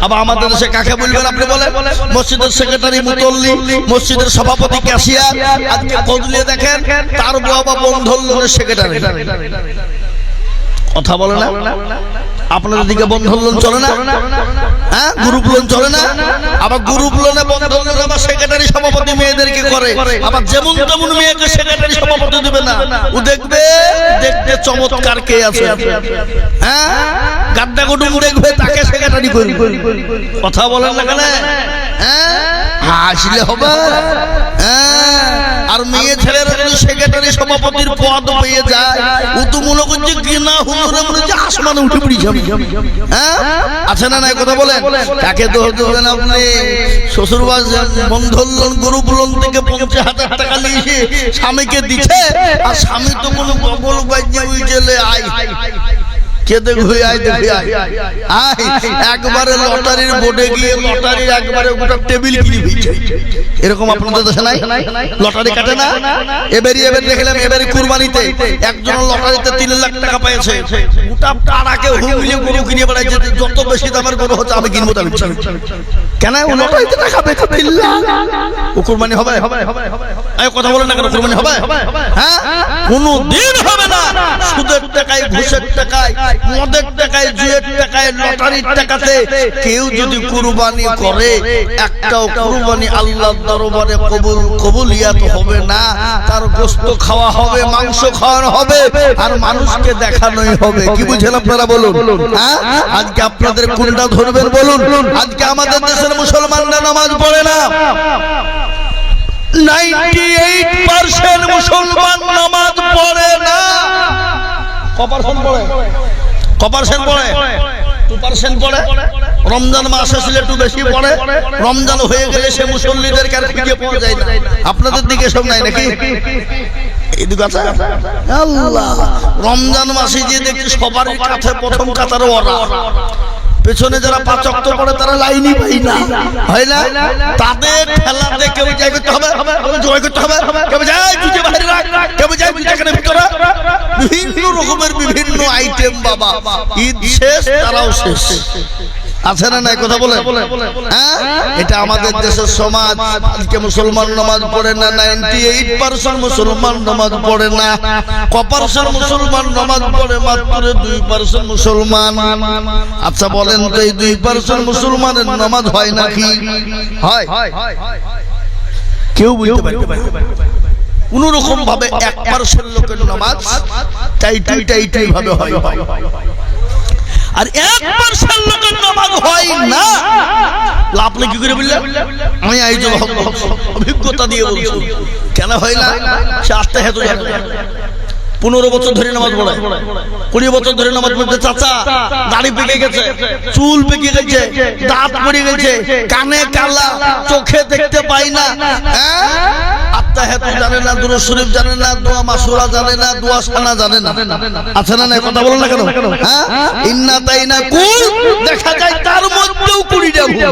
আবার আমাদের দেশে কাকে বলবেন আপনি বলেন? মসজিদের সেক্রেটারি, মুতল্লি, মসজিদের সভাপতি, ক্যাশিয়ার। আজকে বদলে দেখেন তার বাবা বন্ধন লোনের সেক্রেটারি। কথা বলে না? আপনাদের দিকে বন্ধন লোন চলে না? হ্যাঁ, গ্রুপ লোন চলে না? আবার গ্রুপ লোনে বন্ধন লোন আবার সেক্রেটারি সভাপতি মেয়েদেরকে করে। আবার যেমন তেমন মেয়েকে সেক্রেটারি সভাপতি দেবে না। ও দেখবে দেখতে চমৎকার কে আছে, হ্যাঁ, গাড্ডা কুটুম দেখবে তাকে সেক্রেটারি করি। কথা বলেন না কেন? হ্যাঁ, হাসলে হবে। হ্যাঁ, আর মেয়ে ছেলেরা যদি সেক্রেটারি সভাপতির পদ পেয়ে যায়, ও তো মনে করছে ঘৃণা হুজুরে মনে হচ্ছে আসমানে উঠে পড়ি যাবে। হ্যাঁ, আছে না? নাই কথা বলেন। কাকে দোষ দেবেন আপনি? শ্বশুরবাস বন্ধন লোন, গ্রুপ লোন থেকে 50,000 টাকা নিয়ে স্বামীকে দিচ্ছে, আর স্বামী তো কোনো বগল বাজে ওই জেলে আয় কে দেখবে, আয় দেখবে, আয় একবারে লটারির বোর্ডে গিয়ে লটারির একবারে গোটা টেবিল কিনে দিচ্ছে। এরকম আপনাদের দেশে নাই? লটারি কাটে না? এবারে দেখলাম এবারে কুরবানিতে একজন লটারিতে 3 লাখ টাকা পেয়েছে। গোটা পাড়াকে হুমলিয়ে গরু কিনে বেড়াইছে, যত বেশি দামের গরু হচ্ছে আমি কিনবো। তাহলে কেন ও লটারিতে টাকা পেয়েছে 3 লাখ? ও কুরবানি হবে? এই কথা বলেন না কেন? কুরবানি হবে? হ্যাঁ, কোনো দিন হবে না। সুদের টাকায়, ঘুষের টাকায়, মদের টাকায়, জুয়ের টাকায়, লটারির টাকাতে কেউ যদি কুরবানি করে, একটাও কুরবানি আল্লাহর দরবারে কবুলিয়াত হবে না। তার গোশত খাওয়া হবে, মাংস খাওয়ানো হবে, আর মানুষকে দেখানোই হবে। কি বুঝেন আপনারা বলুন? হ্যাঁ, আজকে আপনাদের কোনটা ধরবেন বলুন? আজকে আমাদের দেশের মুসলমানরা নামাজ পড়ে না। 98% মুসলমান নামাজ পড়ে না। কপারশন পড়ে, কপারশন পড়ে, 2% পড়ে। রমজান মাস আসলে একটু বেশি পড়ে। রমজান হয়ে গেলে সে মুসল্লিদের কাছে খুঁজে পাওয়া যায় না। আপনাদের দিকে সব নাই নাকি? এদিকে আছে আল্লাহ। রমজান মাসে যে দেখছি সবার কাছে প্রথম কাতারে ওরা, পেছনে যারা 5 ওয়াক্ত পড়ে তারা লাইনই পাই না, হয় না? তাদের খেলাতে কেউ জয় করতে হবে, জয় করতে হবে, কেউ যায় জুজে বাইরে রাখ, কেউ যায় জুজে কানে ভিতরে, বিভিন্ন রকমের বিভিন্ন আইটেম। বাবা ঈদ শেষ, তারাও শেষ। আছে না? নাই কথা বলে? হ্যাঁ, এটা আমাদের দেশের সমাজ। আজকে মুসলমান নামাজ পড়ে না। 98% মুসলমান নামাজ পড়ে না। কপারশন মুসলমান নামাজ পড়ে মাত্র 2% মুসলমান। আচ্ছা বলেন তো, এই 2% মুসলমানের নামাজ হয় নাকি? হয়? কেউ বলতে পারে কোন রকম ভাবে 1% লোকের নামাজ টাইটাই ভাবে হয়, আর 1% লোকের নামাজ হয় না। আপনি কি করে বললেন? আমি এই যে অভিজ্ঞতা দিয়ে বলছি। কেন হয় না? সে আস্তে হেতু জানে। 15 বছর ধরে নামাজ পড়ে, 20 বছর ধরে নামাজ পড়তে। চাচা দাড়ি পেকে গেছে, চুল পেকে গেছে, দাঁত পড়ে গেছে, কানে কালা, চোখে দেখতে পাই না, আত্মাহেতু জানে না, দুরূদ শরীফ জানে না, দোয়া মাসুরা জানে না, দোয়া সানা জানে না। আছে না? নাই কথা বলেন না কেন? হ্যাঁ, ইন্না তাইনা কুল দেখা যায় তার মধ্যেও 20টা ভুল।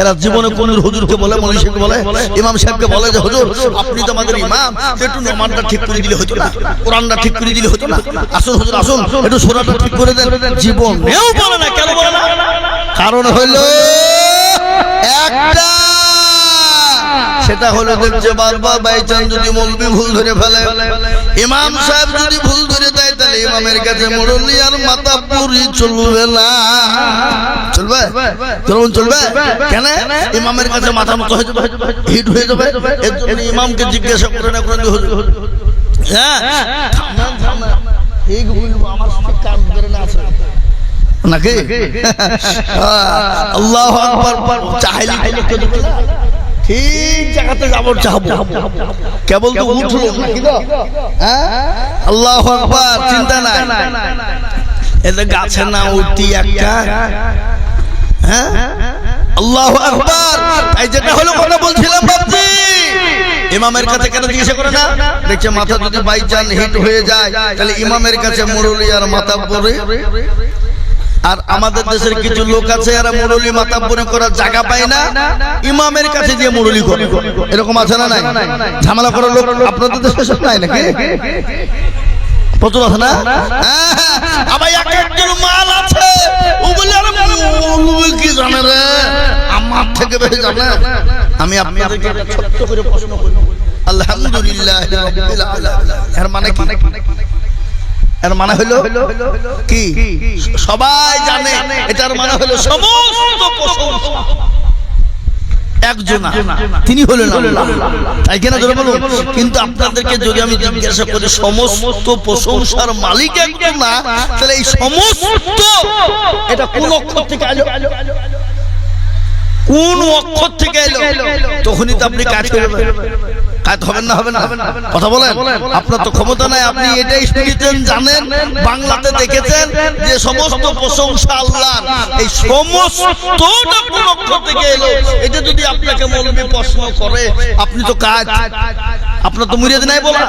এরা জীবনে কোন হুজুরকে বলে, মনীষীকে বলে, ইমাম সাহেবকে বলে যে হুজুর আপনি তো আমাদের ইমাম, একটু নামাজটা ঠিক করে দিলে হতো না, কোরআনটা ঠিক করে দিলে হতো না, আসুন হুজুর আসুন একটু সূরাটা ঠিক করে দেন। জীবনেও বলে না। কেন বলে না? কারণ হলো একটা, সেটা হলো দেখছে বারবার বাইচান যদি মৌলবি ভুল ধরে ফেলে, ইমাম সাহেব যদি ভুল ধরে দেয়, তাহলে ইমামের কাছে মুরল্লি আর মাথা পুরি চলবে না। চলবে? চলবে কেন? ইমামের কাছে মাথা মতো হয়ে যাবে, হিট হয়ে যাবে। এর জন্য ইমামকে জিজ্ঞাসা করে না করে হ্যাঁ ঠিক বলবো, আমার কাজ করে না আছে নাকি? আল্লাহু আকবার। চাইলে ঠিক জায়গাতে যাবো, চাহবো, কেবল তো উঠলো নাকি? আল্লাহু আকবার। চিন্তা নাই, এদের গাছে না উঠতি একটা। হ্যাঁ, আল্লাহু আকবার। এই যেটা হলো কথা বলছিলাম বাপজি, ইমামের কাছে কেন জিজ্ঞাসা করে না? দেখছে মাথা যদি বাইচান হিট হয়ে যায়, তাহলে ইমামের কাছে মুরলি আর মাথা পরে। আর আমাদের দেশের কিছু লোক আছে, এরা মুরলি মাথা পরে করার জায়গা পায় না, ইমামের কাছে গিয়ে মুরলি করে। এরকম আছে না? নাই? ঝামেলা করার লোক আপনাদের দেশে সব নাই নাকি? প্রচুর আছে না? আবার এক একজন মাল আছে, ও বলে আরে থেকে বেশি জানেন? আমি আপনাদেরকে একটা ছোট্ট করে প্রশ্ন করি, আলহামদুলিল্লাহ রাব্বিল আলামিন এর মানে কি? এর মানে হলো কি? সবাই জানে এটার মানে হলো সমস্ত প্রশংসা একজন, তিনি হলেন আল্লাহ। তাই কিনা ধরে বলুন? কিন্তু আপনাদেরকে যদি আমি জিজ্ঞাসা করি সমস্ত প্রশংসার মালিক একজন না, তাহলে এই সমস্ত এটা কোন অক্ষর থেকে এলো? কোন অক্ষর থেকে এলো? তখনই তো আপনি কাজ করবেন। কাজ হবেন না? হবে না? কথা বলেন। আপনার তো ক্ষমতা নাই, আপনি এটাই শুনেছেন, জানেন, বাংলাতে দেখেছেন যে সমস্ত প্রশংসা আল্লাহর। এই সমস্তটা কোন অক্ষর থেকে এলো? এটা যদি আপনাকে মৌলবি প্রশ্ন করে, আপনি তো কাজ, আপনার তো মুরিয়াদ নাই বলা।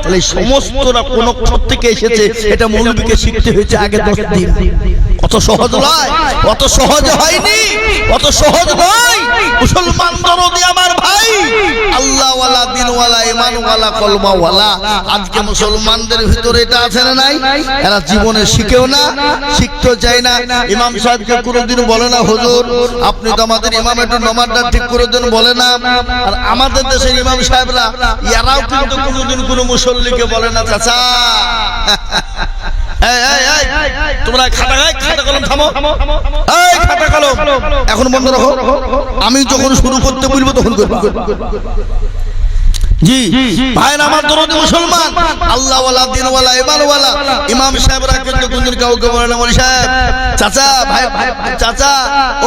তাহলে এই সমস্তটা কোন অক্ষর থেকে এসেছে, এটা মৌলবিকে শিখতে হয়েছে আগে 10 দিন। অত সহজ নয়, অত সহজ হয়নি, অত সহজ নয়। মুসলমান দরদি আমার ভাই, আল্লাহওয়ালা, দিনওয়ালা, ইমানওয়ালা, কলমাওয়ালা, আজকে মুসলমানদের ভিতরে এটা আছে না নাই? এরা জীবনে শিখেও না, শিখতে চায় না। ইমাম সাহেবকে কোনোদিন বলে না, হুজুর আপনি তো আমাদের ইমাম, একটু নামাজটা ঠিক করে দেন, বলে না। আর আমাদের দেশের ইমাম সাহেবরা এরাও কিন্তু কোনোদিন কোনো মুসল্লিকে বলে না, চাচা তোমরা খাতা কলম থামো, এই খাতা কলম এখন বন্ধ রাখো, আমি যখন শুরু করতে বলবো তখন করবো। জি ভাইরা আমার দরদি মুসলমান, আল্লাহওয়ালা, দিনওয়ালা, ইমানওয়ালা, ইমাম সাহেবরা কিন্তু কোনদিন কাউকে বলে না বলি সাহেব, চাচা, ভাই, চাচা,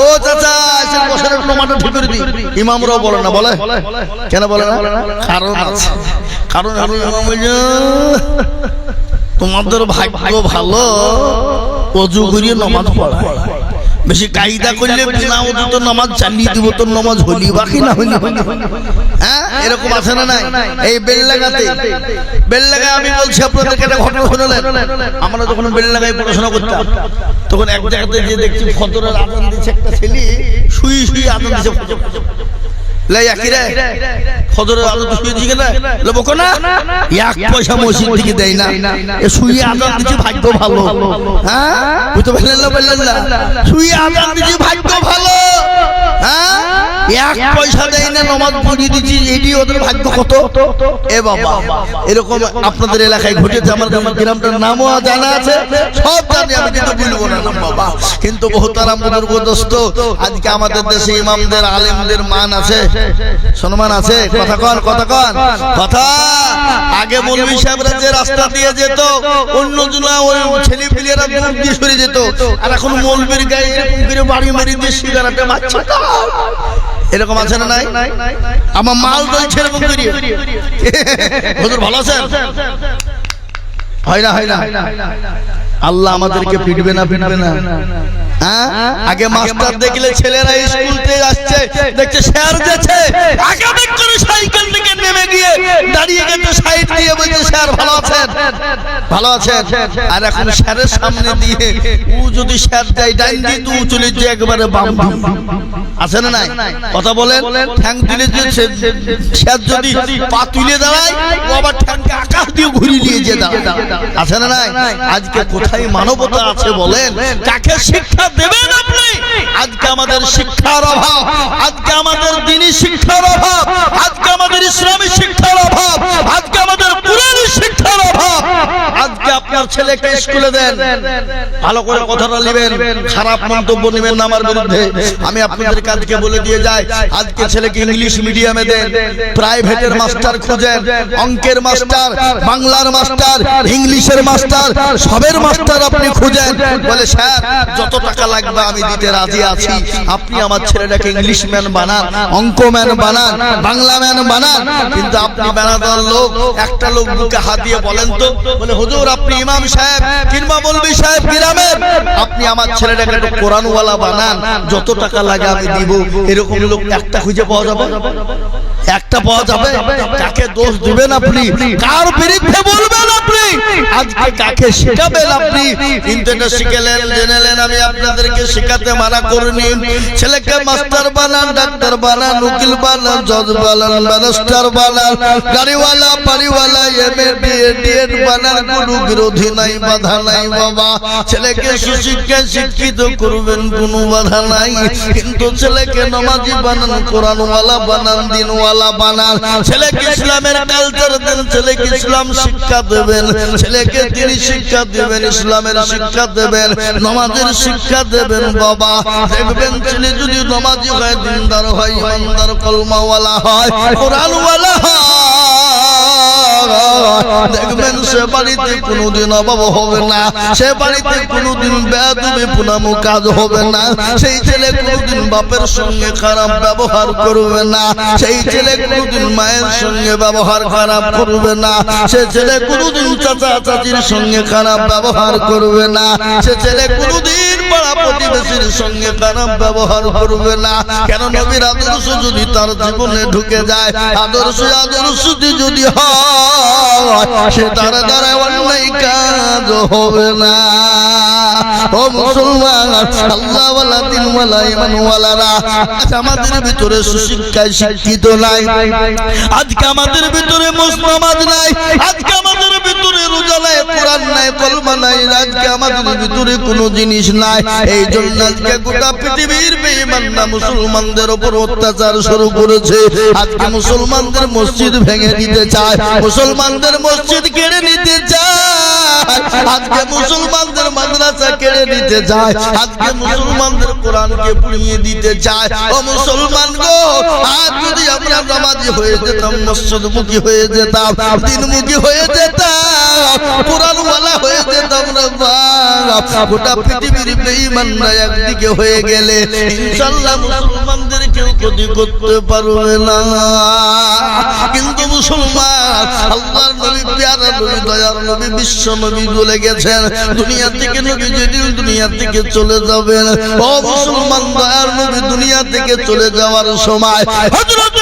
ও চাচা এসে বসের টমাটো ঠিক করে দি। ইমামরাও বলে না। বলে কেন বলে না? কারণ আছে। কারণ তোমাদের ভাগ্য ভালো, অজু করিয়ে নামাজ পড়ায়। বেশি কায়দা করলে বিনা ওযুতে নামাজ চালিয়ে দিব, তোর নামাজ হলি বাকি না হলি। হ্যাঁ, এরকম আছে না নাই? এই বেললাগাতে, বেললাগায় আমি বলছি আপনাদেরকে একটা ঘটনা শুনলেন। আমরা যখন বেললাগায় পড়াশোনা করতাম, তখন এক জায়গাতে যে দেখছি ফজরের আজান দিচ্ছে, একটা ছেলে শুয়ে শুয়ে আজান দিচ্ছে। ভাগ্য ভালো, হ্যাঁ বুঝতে পারলেন না? বললেন না শুয়ে আজান দিচ্ছি, ভাগ্য ভালো, হ্যাঁ 1 পয়সা দেয় না, নামাজ পড়িয়ে দিচ্ছি, এটি ওদের ভাগ্য কত। এ বাবা, এরকম আপনাদের এলাকায় ঘটেছে। আমার গ্রামটার নামও জানা আছে, সব জানি, আমি কিন্তু বলবো না নাম বাবা। কিন্তু বহুতারা বুজুর্গ দোস্ত, আজকে আমাদের দেশে ইমামদের, আলেমদের মান আছে, সম্মান আছে। কথা কন, কথা কন, কথা। আগে মৌলভী সাহেবরা যে রাস্তা দিয়ে যেত, অন্য জনা ওই ছেলে পিলেরা দূর দিয়ে সরে যেত, আর এখন মৌলভীর গায়ে এরকম করে বাড়ি মারি দিয়ে সিগারেটে মারছে। এরকম আছে না নাই? আমার মাল দলছে এরকম করি। হুজুর ভালো আছেন? হয় না, হয় না। আল্লাহ আমাদেরকে পিটবে না, পিটবে না? আগে মাস্টার দেখলে ছেলেরা স্কুলতে আসছে, দেখছে স্যার যাচ্ছে, আগে বের করে সাইকেল থেকে নেমে গিয়ে দাঁড়িয়ে গেছে, সাইড দিয়ে বলছে স্যার ভালো আছেন, ভালো আছেন। আর এখন স্যারের সামনে দিয়ে ও যদি স্যার যায় ডাইন দিয়ে, তো চলে যায় একবারে বাম বাম। আছে না নাই? কথা বলেন। ঠ্যাং তুলে স্যার যদি পা তুলে দাঁড়ায়, ও আবার ঠ্যাংকে আকাশ দিয়ে ঘুরিয়ে নিয়ে যে দাঁড়ায়। আছে না নাই? আজকে কোথায় মানবতা আছে বলেন? কাকে শিক্ষা দেবেন আপনি? আজকে আমাদের শিক্ষার অভাব, আজকে আমাদের দ্বীনি শিক্ষার অভাব, আজকে আমাদের ইসলামী শিক্ষার অভাব, আজকে আমাদের কুরআনী শিক্ষার অভাব। আজকে আপনার ছেলেকে স্কুলে দেন, ভালো করে কথাটা নেবেন, খারাপ মন্তব্য নেবেন না আমার বিরুদ্ধে। আমি আপনাদের কাজকে বলে দিয়ে যাই, আজকে ছেলেকে ইংলিশ মিডিয়ামে দেন, প্রাইভেটের মাস্টার খুঁজেন, অঙ্কের মাস্টার, বাংলার মাস্টার, ইংলিশের মাস্টার, সবের মাস্টার আপনি খুঁজেন। বলে স্যার যত টাকা লাগবে আমি দিতে রাজি আছি, আপনি আমার ছেলেটাকে ইংলিশ ম্যান বানান, অঙ্ক ম্যান বানান, বাংলা ম্যান বানান। কিন্তু আপনি বানানোর লোক, একটা লোক বুকে হাত দিয়ে বলেন তো, বলে হুজুর আপনি ইমাম সাহেব কিংবা মৌলভী সাহেব গ্রামের, আপনি আমার ছেলেটাকে একটু কোরআনওয়ালা বানান, যত টাকা লাগে আমি দিব। এরকম লোক একটা খুঁজে পাওয়া যাবে? একটা পাওয়া যাবে? কাকে দোষ দিবেন আপনি, কার বিরুদ্ধে বলবেন আপনি, আজকে কাকে শিখাবেন আপনি? কিন্তু এটা শিখেলেন, জেনেলেন, আমি আপনাদেরকে শেখাতে মানা করিনি। ছেলেকে মাস্টার বানান, ডাক্তার বানান, উকিল বানান, জজ বানান, ব্যারিস্টার বানান, গাড়িওয়ালা, বাড়িওয়ালা, এমএ বিএ ডিএড বানান, কোনো বিরোধী নাই, বাধা নাই বাবা। ছেলেকে সুশিক্ষায় শিক্ষিত করবেন, কোনো বাধা নাই। কিন্তু ছেলেকে নামাজি বানান, কোরআনওয়ালা বানান, দিনওয়ালা বানান। ছেলেকে ইসলামের কালচার দেন, ছেলেকে ইসলাম শিক্ষা দেবেন, ছেলেকে তিনি শিক্ষা দেবেন, ইসলামের শিক্ষা দেবেন, নামাজের শিক্ষা দেবেন বাবা। দেখবেন ছেলে যদি নামাজি হয়, দিনদার হয়, ইমানদার, কলমাওয়ালা হয়, কোরআনওয়ালা হয়, দেখবেন সে বাড়িতে কোনোদিন অভাব হবে না, সে বাড়িতে কোনোদিন বেয়াদবি পুনামো কাজ হবে না। সেই ছেলে কোনোদিন বাপের সঙ্গে খারাপ ব্যবহার করবে না, সেই ছেলে কোনোদিন মায়ের সঙ্গে ব্যবহার খারাপ করবে না, সে ছেলে কোনোদিন চাচা চাচির সঙ্গে খারাপ ব্যবহার করবে না, সে ছেলে কোনোদিন পাড়া প্রতিবেশীর সঙ্গে খারাপ ব্যবহার করবে না। কেন? নবীর আদর্শ যদি তার জীবনে ঢুকে যায়, আদর্শ যদি হয়, সে তার দ্বারা অন্যায় কাজ হবে না। ও মুসলমান, আল্লাহওয়ালা, দিনওয়ালা, ঈমানওয়ালারা, আমাদের ভিতরে সুশিক্ষায় শিক্ষিত নাই, আজকে আমাদের ভিতরে মুসলমান নাই, আজকে আমাদের ভিতরে রোজা নাই, কোরআন নাই, কলমা নাই, আজকে আমাদের ভিতরে কোনো জিনিস নাই। এই জন্য আজকে গোটা পৃথিবীর বেঈমানরা মুসলমানদের উপর অত্যাচার শুরু করেছে। আজকে মুসলমানদের মসজিদ ভেঙে দিতে চায়, মুসলমানদের মসজিদ কেড়ে নিতে চায়, আজকে মুসলমানদের মাদ্রাসা কেড়ে নিতে চায়, আজকে মুসলমানদের কোরআনকে পুড়িয়ে দিতে চায়। ও মুসলমান গো, আজ যদি আমরা নামাজি হয়ে যেতাম, মসজিদমুখী হয়ে যেতাম, দিনমুখী হয়ে যেতাম, কোরআনওয়ালা হয়ে যেতাম না বাপ, গোটা পৃথিবীর বেঈমানরা একদিকে হয়ে গেলে ইনশাআল্লাহ মুসলমানদের কেউ ক্ষতি করতে পারবে না। কিন্তু মুসলমান, আল্লাহর নবী, প্যারা নবী, দয়ার নবী, বিশ্ব নবী চলে গেছেন দুনিয়া থেকে। নবী যেদিন দুনিয়া থেকে চলে যাবেন, ও মুসলমান, দয়ার নবী দুনিয়া থেকে চলে যাওয়ার সময় হযরত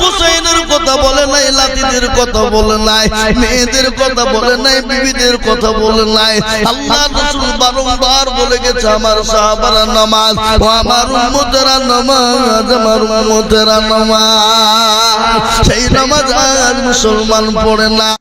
হুসাইনের কথা বলে নাই, লাতিদের কথা বলে নাই, মেয়েদের কথা বলে নাই, বিবিদের কথা বলে নাই। আল্লাহ রাসূল বারংবার বলে গেছে, আমার সাহাবারা নামাজ, ও আমার উম্মতেরা নামাজ, আমার উম্মতেরা নামাজ। সেই নামাজ আজ মুসলমান পড়ে না।